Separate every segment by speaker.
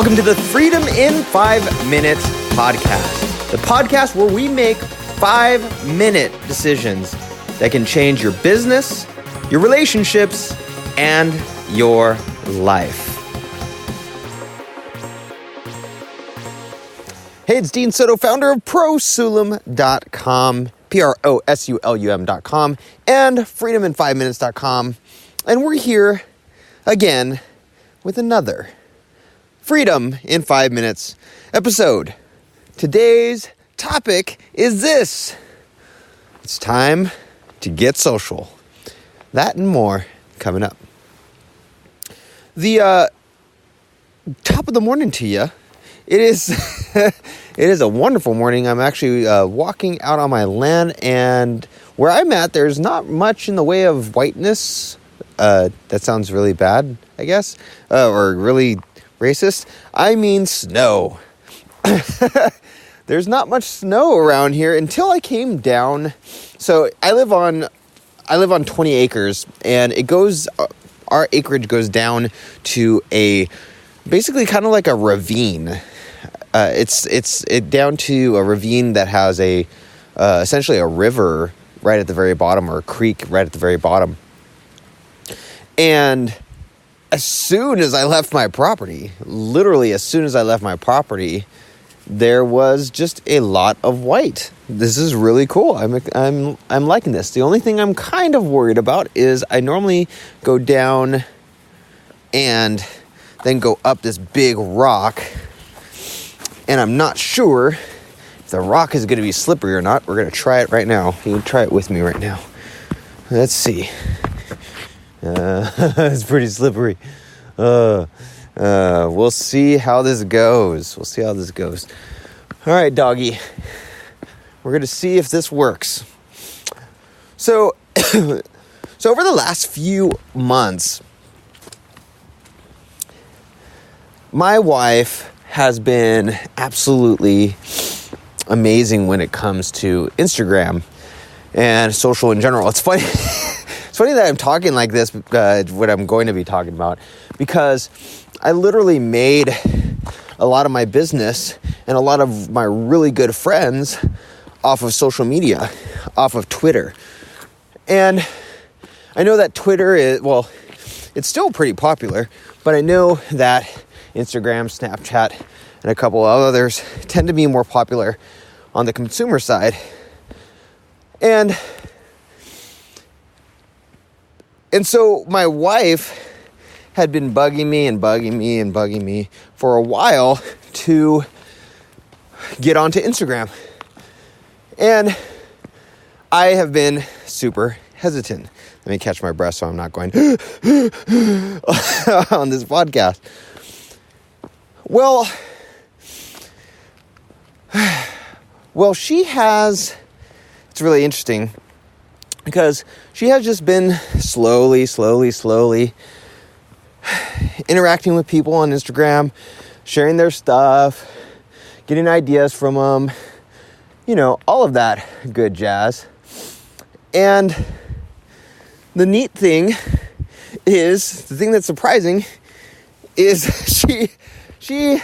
Speaker 1: Welcome to the Freedom in 5 Minutes podcast, the podcast where we make 5-minute decisions that can change your business, your relationships, and your life. Hey, it's Dean Soto, founder of prosulum.com, prosulum.com, and freedomin5minutes.com. And we're here again with another Freedom in 5 Minutes episode. Today's topic is this. It's time to get social. That and more coming up. The top of the morning to you. It is it is a wonderful morning. I'm actually walking out on my land, and where I'm at, there's not much in the way of whiteness. That sounds really bad, I guess, or really racist. I mean snow. There's not much snow around here until I came down. So I live on 20 acres, and our acreage goes down to basically kind of like a ravine. It's down to a ravine that has essentially a river right at the very bottom, or a creek right at the very bottom. And as soon as I left my property, literally as soon as I left my property, there was just a lot of white. This is really cool. I'm liking this. The only thing I'm kind of worried about is I normally go down and then go up this big rock, and I'm not sure if the rock is going to be slippery or not. We're going to try it right now. You can try it with me right now. Let's see. It's pretty slippery. We'll see how this goes. All right, doggy. We're going to see if this works. So over the last few months, my wife has been absolutely amazing when it comes to Instagram and social in general. It's funny. It's funny that I'm talking like this, what I'm going to be talking about, because I literally made a lot of my business and a lot of my really good friends off of social media, off of Twitter. And I know that Twitter it's still pretty popular, but I know that Instagram, Snapchat, and a couple of others tend to be more popular on the consumer side. And so my wife had been bugging me for a while to get onto Instagram. And I have been super hesitant. Let me catch my breath so I'm not going on this podcast. Well, she has, it's really interesting, because she has just been slowly interacting with people on Instagram, sharing their stuff, getting ideas from them, all of that good jazz. And the neat thing is, the thing that's surprising is she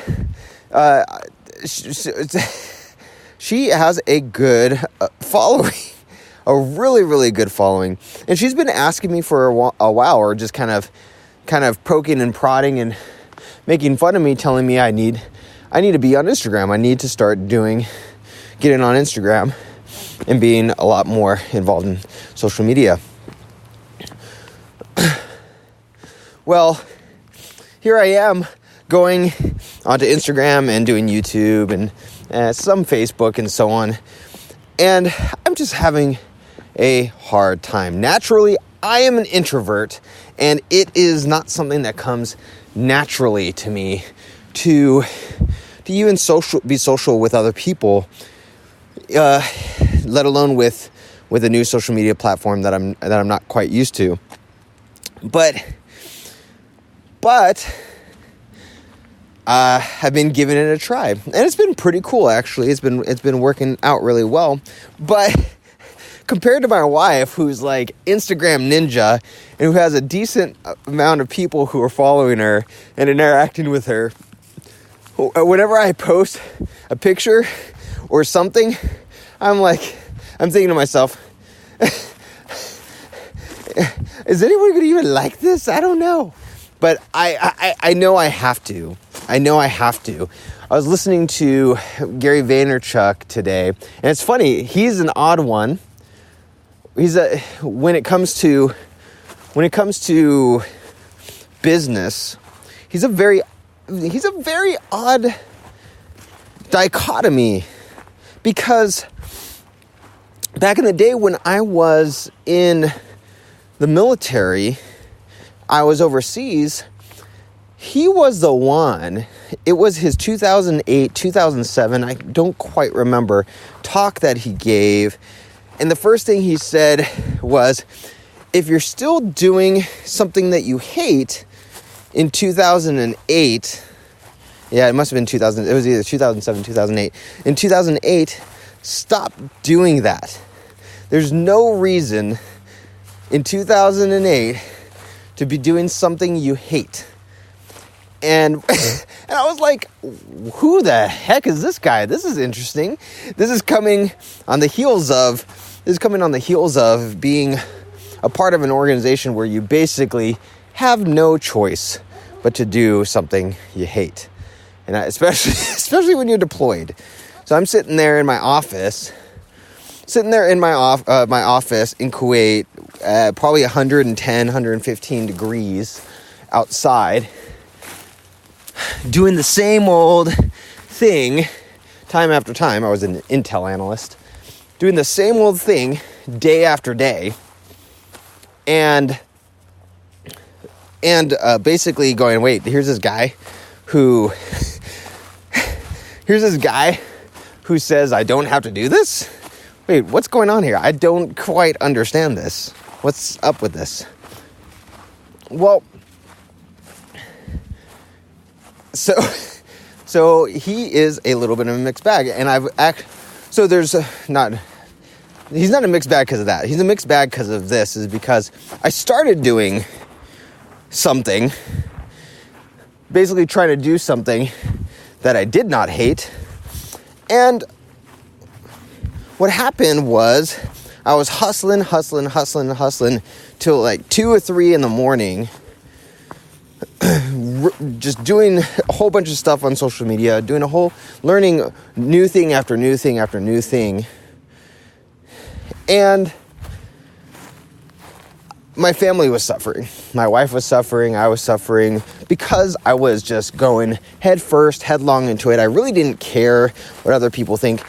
Speaker 1: has a good following. A really, really good following. And she's been asking me for a while, or just kind of poking and prodding and making fun of me, telling me I need to be on Instagram. I need to start getting on Instagram and being a lot more involved in social media. Well, here I am going onto Instagram and doing YouTube and some Facebook and so on. And I'm just having a hard time. Naturally, I am an introvert, and it is not something that comes naturally to me to even be social with other people, let alone with a new social media platform that I'm not quite used to. But I've been giving it a try, and it's been pretty cool, actually. It's been working out really well. But compared to my wife, who's like Instagram ninja and who has a decent amount of people who are following her and interacting with her, whenever I post a picture or something, I'm thinking to myself, is anyone going to even like this? I don't know. But I know I have to. I was listening to Gary Vaynerchuk today, and it's funny. He's an odd one. When it comes to business, he's a very odd dichotomy, because back in the day when I was in the military, I was overseas. He was the one, it was his 2008, 2007, I don't quite remember, talk that he gave. And the first thing he said was, if you're still doing something that you hate in 2008, yeah, it must have been 2000, it was either 2007, 2008. In 2008, stop doing that. There's no reason in 2008 to be doing something you hate. And I was like, who the heck is this guy? This is interesting. This is coming on the heels of being a part of an organization where you basically have no choice but to do something you hate. And especially when you're deployed. So I'm sitting there in my office in Kuwait, probably 110, 115 degrees outside, doing the same old thing time after time. I was an Intel analyst, doing the same old thing day after day, and basically going, wait, here's this guy who says I don't have to do this? Wait, what's going on here? I don't quite understand this. What's up with this? Well, so he is a little bit of a mixed bag, and he's not a mixed bag because of that. He's a mixed bag because of this, is because I started doing something, basically trying to do something that I did not hate, and what happened was I was hustling till like 2 or 3 in the morning, just doing a whole bunch of stuff on social media, learning new thing after new thing after new thing. And my family was suffering. My wife was suffering. I was suffering because I was just going headlong into it. I really didn't care what other people think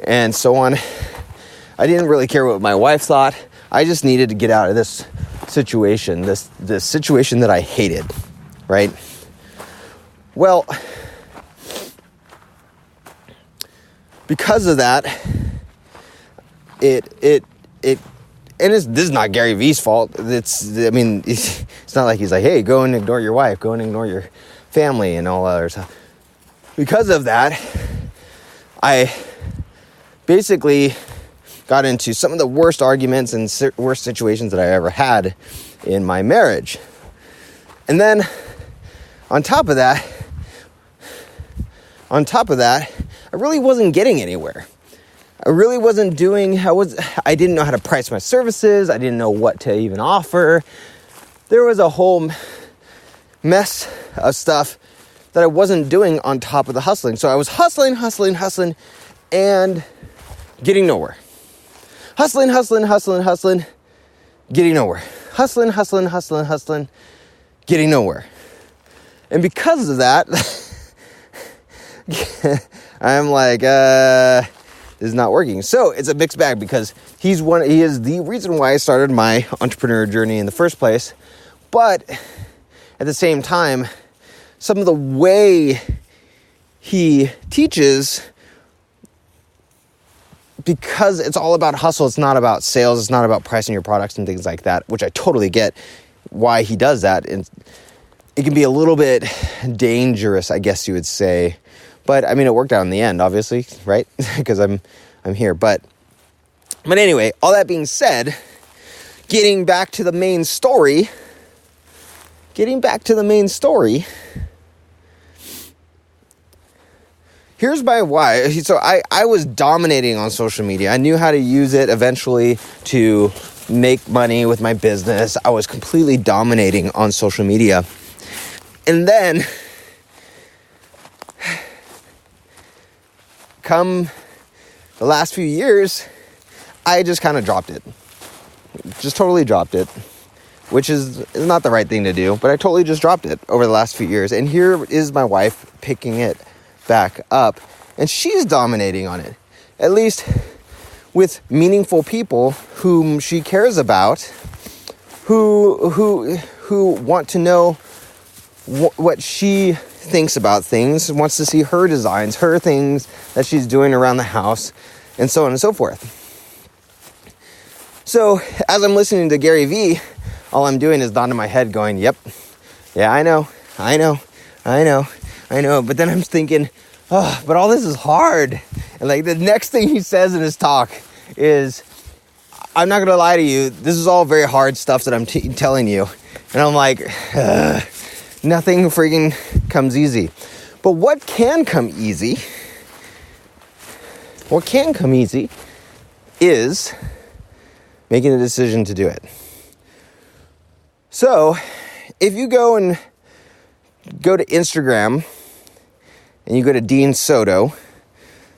Speaker 1: and so on. I didn't really care what my wife thought. I just needed to get out of this situation, this situation that I hated, right? Well, because of that, this is not Gary V's fault. It's not like he's like, hey, go and ignore your wife, go and ignore your family and all other stuff. Because of that, I basically got into some of the worst arguments and worst situations that I ever had in my marriage. And then on top of that, I really wasn't getting anywhere. I really wasn't I didn't know how to price my services. I didn't know what to even offer. There was a whole mess of stuff that I wasn't doing on top of the hustling. So I was hustling, and getting nowhere. Hustling, getting nowhere. Hustling, getting nowhere. And because of that, I'm like, this is not working. So it's a mixed bag, because he is the reason why I started my entrepreneur journey in the first place. But at the same time, some of the way he teaches, because it's all about hustle, it's not about sales, it's not about pricing your products and things like that, which I totally get why he does that. And it can be a little bit dangerous, I guess you would say. But I mean, it worked out in the end, obviously, right? Because I'm here. But anyway, all that being said, getting back to the main story, here's my why. So I was dominating on social media. I knew how to use it eventually to make money with my business. I was completely dominating on social media. And then come the last few years, I just kind of dropped it. Just totally dropped it, which is not the right thing to do, but I totally just dropped it over the last few years. And here is my wife picking it back up, and she's dominating on it, at least with meaningful people whom she cares about, who want to know what she thinks about things, wants to see her designs, her things that she's doing around the house, and so on and so forth. So as I'm listening to Gary Vee, all I'm doing is nodding my head going, yep, yeah, I know. But then I'm thinking, oh, but all this is hard. And like the next thing he says in his talk is, I'm not going to lie to you, this is all very hard stuff that I'm telling you. And I'm like, nothing freaking comes easy. But what can come easy is making a decision to do it. So if you go to Instagram and you go to Dean Soto,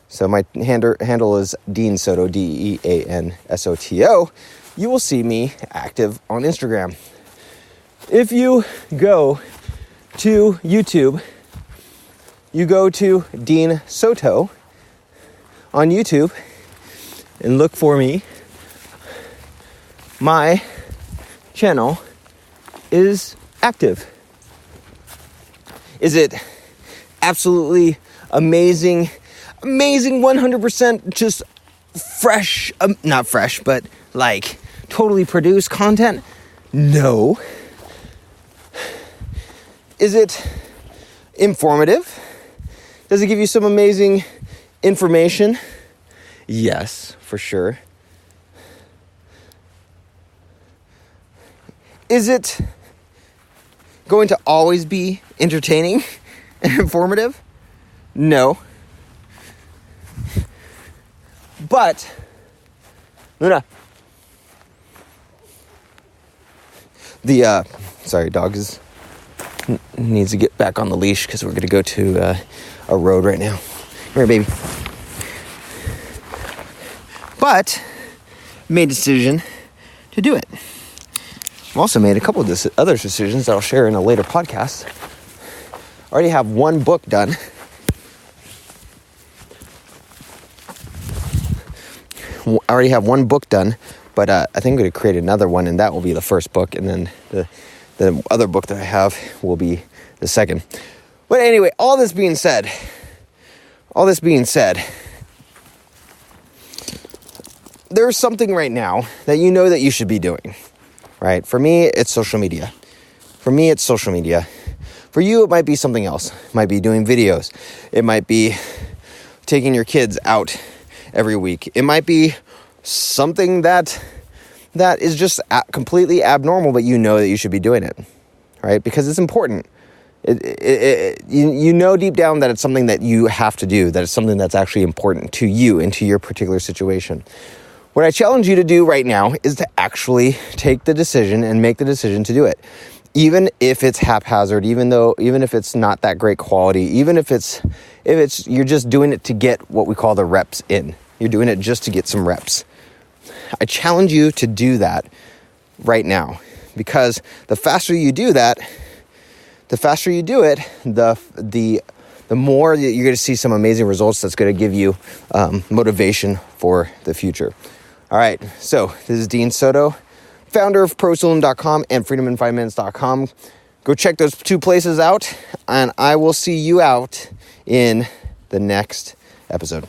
Speaker 1: so my handle is Dean Soto, DEANSOTO, you will see me active on Instagram. If you go to YouTube, you go to Dean Soto on YouTube and look for me. My channel is active. Is it absolutely amazing, 100% just fresh, not fresh, but like totally produced content? No. Is it informative? Does it give you some amazing information? Yes, for sure. Is it going to always be entertaining and informative? No. But, Luna, sorry, dog needs to get back on the leash because we're going to go to a road right now. Come here, baby. But, made a decision to do it. I've also made a couple of other decisions that I'll share in a later podcast. I already have one book done. But I think I'm going to create another one, and that will be the first book, and then the other book that I have will be the second. But anyway, all this being said, there's something right now that you know that you should be doing. Right? For me, it's social media. For you, it might be something else. It might be doing videos. It might be taking your kids out every week. It might be something that is just completely abnormal, but you know that you should be doing it, right? Because it's important. You know deep down that it's something that you have to do, that it's something that's actually important to you and to your particular situation. What I challenge you to do right now is to actually take the decision and make the decision to do it. Even if it's haphazard, even if it's not that great quality, even if you're just doing it to get what we call the reps in. You're doing it just to get some reps. I challenge you to do that right now, because the faster you do that, the more you're going to see some amazing results that's going to give you motivation for the future. All right, so this is Dean Soto, founder of ProSaloon.com and FreedomIn5Minutes.com. Go check those two places out, and I will see you out in the next episode.